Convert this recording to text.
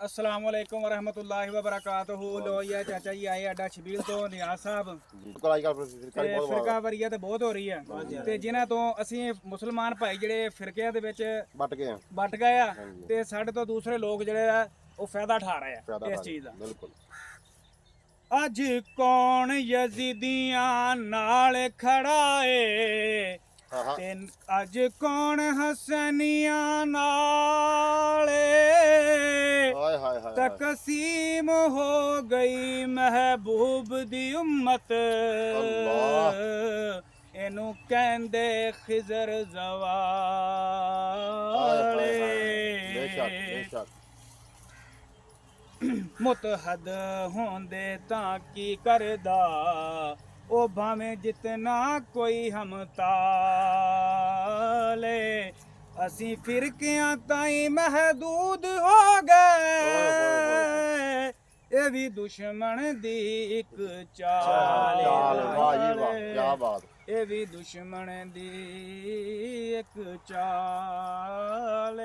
अस्सलाम वालेकुम वरहमतुल्लाहि वबरकातुहू। लो या चाचा जी आए अड्डा ਸ਼ਬੀਲ ਤੋਂ ਨਿਆਜ਼ ਸਾਹਿਬ ਤੇ ਫਿਰਕਾ ਵਰੀਅਤ ਬਹੁਤ ਹੋ ਰਹੀ ਹੈ ਤੇ ਜਿਨ੍ਹਾਂ ਤੋਂ ਅਸੀਂ ਮੁਸਲਮਾਨ ਭਾਈ ਜਿਹੜੇ ਫਿਰਕਿਆਂ ਦੇ ਵਿੱਚ ਵੱਟ ਗਏ ਆ ਤੇ ਸਾਡੇ ਤੋਂ ਦੂਸਰੇ ਲੋਕ ਜਿਹੜੇ ਆ ਉਹ ਫਾਇਦਾ ਉਠਾ ਰਹੇ ਆ ਇਸ ਚੀਜ਼ ਦਾ। ਬਿਲਕੁਲ। ਅੱਜ ਕੌਣ ਯਜ਼ੀਦੀਆਂ ਨਾਲ ਖੜਾ ਏ ਤੇ ਅੱਜ ਕੌਣ ਹਸਨੀਆਂ ਨਾਲ तकसीम हो गई महबूब दी उम्मत इनू कहंदे खिजर ज़वाले मुतहद होंदे तां की करदा ओ भावें जितना कोई हम ताले असी फिरकियां ताई महदूद हो गए ये भी दुश्मन दी एक चाल ये भी दुश्मन दी एक चाल